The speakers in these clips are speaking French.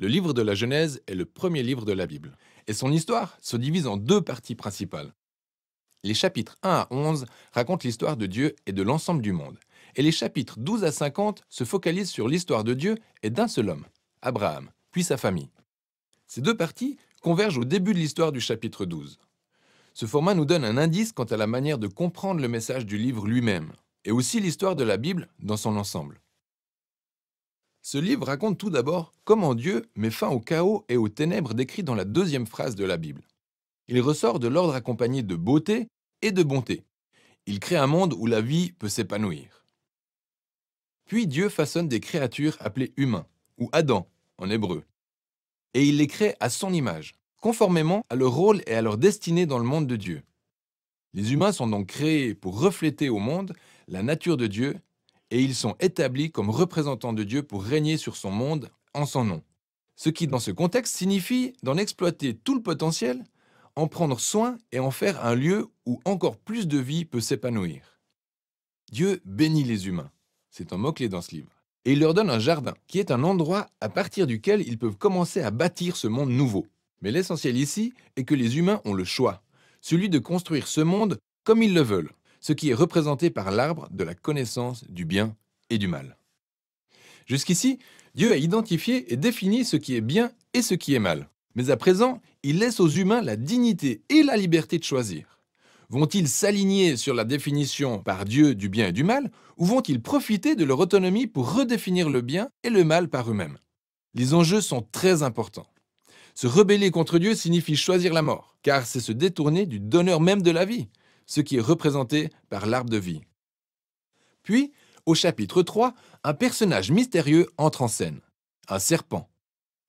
Le livre de la Genèse est le premier livre de la Bible, et son histoire se divise en deux parties principales. Les chapitres 1 à 11 racontent l'histoire de Dieu et de l'ensemble du monde, et les chapitres 12 à 50 se focalisent sur l'histoire de Dieu et d'un seul homme, Abraham, puis sa famille. Ces deux parties convergent au début de l'histoire du chapitre 12. Ce format nous donne un indice quant à la manière de comprendre le message du livre lui-même, et aussi l'histoire de la Bible dans son ensemble. Ce livre raconte tout d'abord comment Dieu met fin au chaos et aux ténèbres décrits dans la deuxième phrase de la Bible. Il ressort de l'ordre accompagné de beauté et de bonté. Il crée un monde où la vie peut s'épanouir. Puis Dieu façonne des créatures appelées humains, ou Adam en hébreu, et il les crée à son image, conformément à leur rôle et à leur destinée dans le monde de Dieu. Les humains sont donc créés pour refléter au monde la nature de Dieu, et ils sont établis comme représentants de Dieu pour régner sur son monde en son nom. Ce qui, dans ce contexte, signifie d'en exploiter tout le potentiel, en prendre soin et en faire un lieu où encore plus de vie peut s'épanouir. Dieu bénit les humains. C'est un mot-clé dans ce livre. Et il leur donne un jardin, qui est un endroit à partir duquel ils peuvent commencer à bâtir ce monde nouveau. Mais l'essentiel ici est que les humains ont le choix, celui de construire ce monde comme ils le veulent, ce qui est représenté par l'arbre de la connaissance du bien et du mal. Jusqu'ici, Dieu a identifié et défini ce qui est bien et ce qui est mal. Mais à présent, il laisse aux humains la dignité et la liberté de choisir. Vont-ils s'aligner sur la définition par Dieu du bien et du mal, ou vont-ils profiter de leur autonomie pour redéfinir le bien et le mal par eux-mêmes? Les enjeux sont très importants. Se rebeller contre Dieu signifie choisir la mort, car c'est se détourner du donneur même de la vie, ce qui est représenté par l'arbre de vie. Puis, au chapitre 3, un personnage mystérieux entre en scène, un serpent.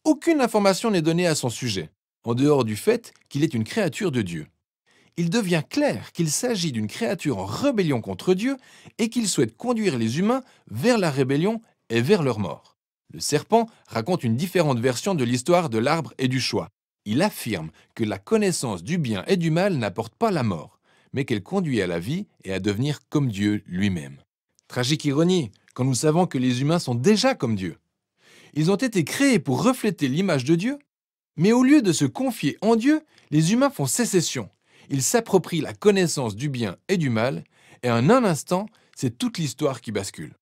Aucune information n'est donnée à son sujet, en dehors du fait qu'il est une créature de Dieu. Il devient clair qu'il s'agit d'une créature en rébellion contre Dieu et qu'il souhaite conduire les humains vers la rébellion et vers leur mort. Le serpent raconte une différente version de l'histoire de l'arbre et du choix. Il affirme que la connaissance du bien et du mal n'apporte pas la mort, mais qu'elle conduit à la vie et à devenir comme Dieu lui-même. Tragique ironie, quand nous savons que les humains sont déjà comme Dieu. Ils ont été créés pour refléter l'image de Dieu, mais au lieu de se confier en Dieu, les humains font sécession. Ils s'approprient la connaissance du bien et du mal, et en un instant, c'est toute l'histoire qui bascule.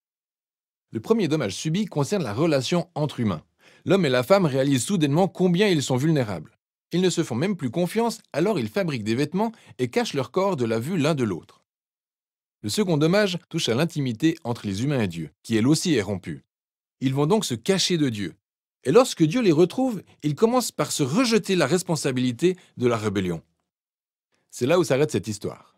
Le premier dommage subi concerne la relation entre humains. L'homme et la femme réalisent soudainement combien ils sont vulnérables. Ils ne se font même plus confiance, alors ils fabriquent des vêtements et cachent leur corps de la vue l'un de l'autre. Le second dommage touche à l'intimité entre les humains et Dieu, qui elle aussi est rompue. Ils vont donc se cacher de Dieu. Et lorsque Dieu les retrouve, ils commencent par se rejeter la responsabilité de la rébellion. C'est là où s'arrête cette histoire.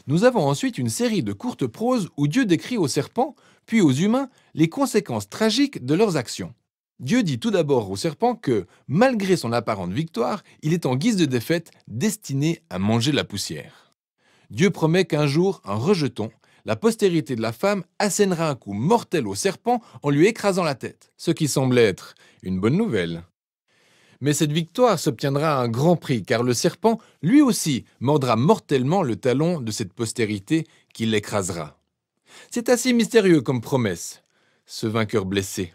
Nous avons ensuite une série de courtes proses où Dieu décrit aux serpents, puis aux humains, les conséquences tragiques de leurs actions. Dieu dit tout d'abord au serpent que, malgré son apparente victoire, il est en guise de défaite destiné à manger la poussière. Dieu promet qu'un jour, en rejeton, la postérité de la femme assénera un coup mortel au serpent en lui écrasant la tête, ce qui semble être une bonne nouvelle. Mais cette victoire s'obtiendra à un grand prix, car le serpent, lui aussi, mordra mortellement le talon de cette postérité qui l'écrasera. C'est assez mystérieux comme promesse, ce vainqueur blessé.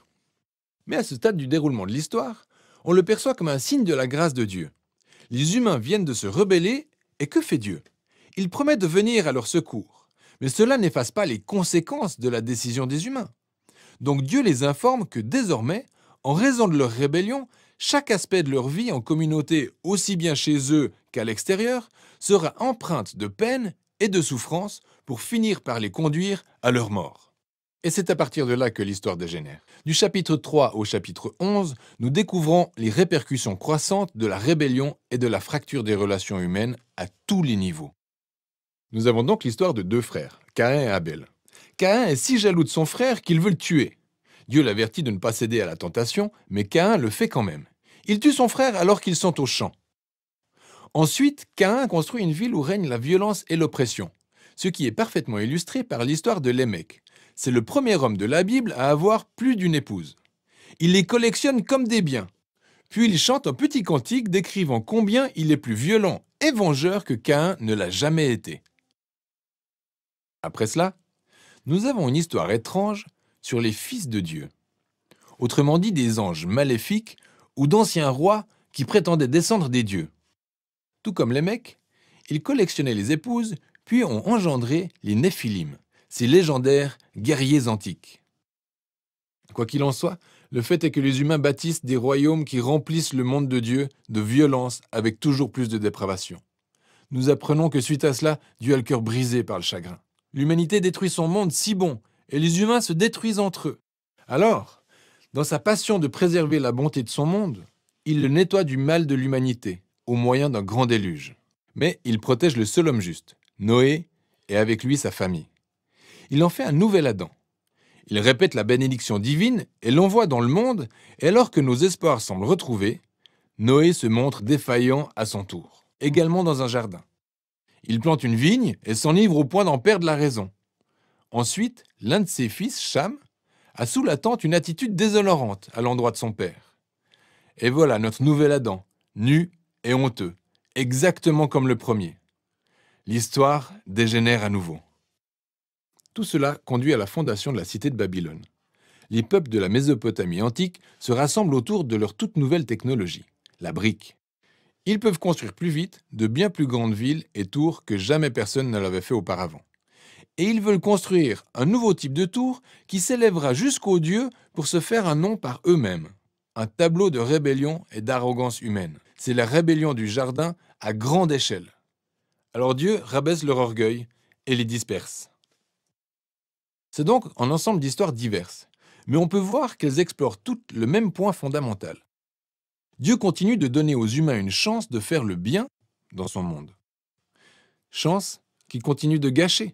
Mais à ce stade du déroulement de l'histoire, on le perçoit comme un signe de la grâce de Dieu. Les humains viennent de se rebeller, et que fait Dieu? Il promet de venir à leur secours. Mais cela n'efface pas les conséquences de la décision des humains. Donc Dieu les informe que désormais, en raison de leur rébellion, chaque aspect de leur vie en communauté, aussi bien chez eux qu'à l'extérieur, sera empreinte de peine et de souffrance pour finir par les conduire à leur mort. Et c'est à partir de là que l'histoire dégénère. Du chapitre 3 au chapitre 11, nous découvrons les répercussions croissantes de la rébellion et de la fracture des relations humaines à tous les niveaux. Nous avons donc l'histoire de deux frères, Caïn et Abel. Caïn est si jaloux de son frère qu'il veut le tuer. Dieu l'avertit de ne pas céder à la tentation, mais Caïn le fait quand même. Il tue son frère alors qu'ils sont au champ. Ensuite, Caïn construit une ville où règne la violence et l'oppression, ce qui est parfaitement illustré par l'histoire de Lémec. C'est le premier homme de la Bible à avoir plus d'une épouse. Il les collectionne comme des biens. Puis il chante un petit cantique décrivant combien il est plus violent et vengeur que Caïn ne l'a jamais été. Après cela, nous avons une histoire étrange sur les fils de Dieu. autrement dit des anges maléfiques ou d'anciens rois qui prétendaient descendre des dieux. Tout comme les mecs, ils collectionnaient les épouses, puis ont engendré les Néphilim, ces légendaires guerriers antiques. Quoi qu'il en soit, le fait est que les humains bâtissent des royaumes qui remplissent le monde de Dieu de violence avec toujours plus de dépravation. Nous apprenons que suite à cela, Dieu a le cœur brisé par le chagrin. L'humanité détruit son monde si bon, et les humains se détruisent entre eux. Alors, dans sa passion de préserver la bonté de son monde, il le nettoie du mal de l'humanité, au moyen d'un grand déluge. Mais il protège le seul homme juste, Noé, et avec lui sa famille. Il en fait un nouvel Adam. Il répète la bénédiction divine et l'envoie dans le monde, et alors que nos espoirs semblent retrouvés, Noé se montre défaillant à son tour, également dans un jardin. Il plante une vigne et s'enivre au point d'en perdre la raison. Ensuite, l'un de ses fils, Cham, a sous la tente une attitude déshonorante à l'endroit de son père. Et voilà notre nouvel Adam, nu et honteux, exactement comme le premier. L'histoire dégénère à nouveau. Tout cela conduit à la fondation de la cité de Babylone. Les peuples de la Mésopotamie antique se rassemblent autour de leur toute nouvelle technologie, la brique. Ils peuvent construire plus vite de bien plus grandes villes et tours que jamais personne ne l'avait fait auparavant. Et ils veulent construire un nouveau type de tour qui s'élèvera jusqu'aux dieux pour se faire un nom par eux-mêmes. Un tableau de rébellion et d'arrogance humaine. C'est la rébellion du jardin à grande échelle. Alors Dieu rabaisse leur orgueil et les disperse. C'est donc un ensemble d'histoires diverses, mais on peut voir qu'elles explorent toutes le même point fondamental. Dieu continue de donner aux humains une chance de faire le bien dans son monde. Chance qu'il continue de gâcher.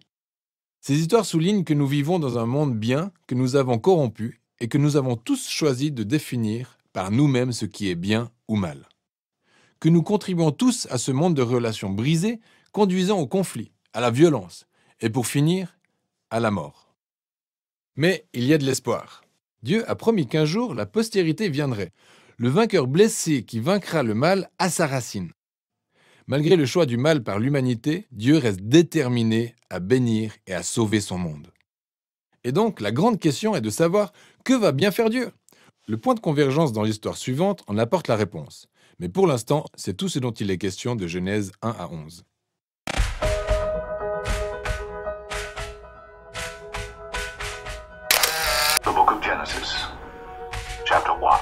Ces histoires soulignent que nous vivons dans un monde bien que nous avons corrompu et que nous avons tous choisi de définir par nous-mêmes ce qui est bien ou mal. Que nous contribuons tous à ce monde de relations brisées, conduisant au conflit, à la violence, et pour finir, à la mort. Mais il y a de l'espoir. Dieu a promis qu'un jour, la postérité viendrait. Le vainqueur blessé qui vaincra le mal à sa racine. Malgré le choix du mal par l'humanité, Dieu reste déterminé à bénir et à sauver son monde. Et donc, la grande question est de savoir que va bien faire Dieu. Le point de convergence dans l'histoire suivante en apporte la réponse. Mais pour l'instant, c'est tout ce dont il est question de Genèse 1 à 11. The book of Genesis, chapter 1.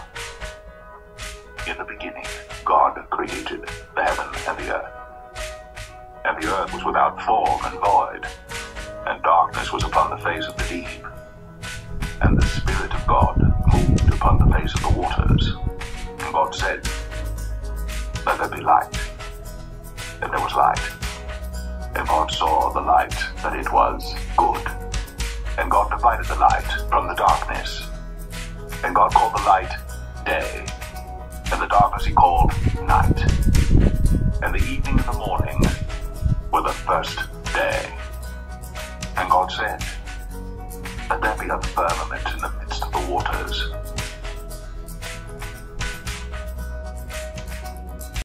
In the beginning, God created the heaven and the earth. And the earth was without form and void, and darkness was upon the face of the deep. And the Spirit of God moved upon the face of the waters. And God said, "Let there be light." And there was light. And God saw the light, that it was good. And God divided the light from the darkness. And God called the light day, and the darkness he called night. And the evening and the morning were the first day. And God said, "Let there be a firmament in the midst of the waters,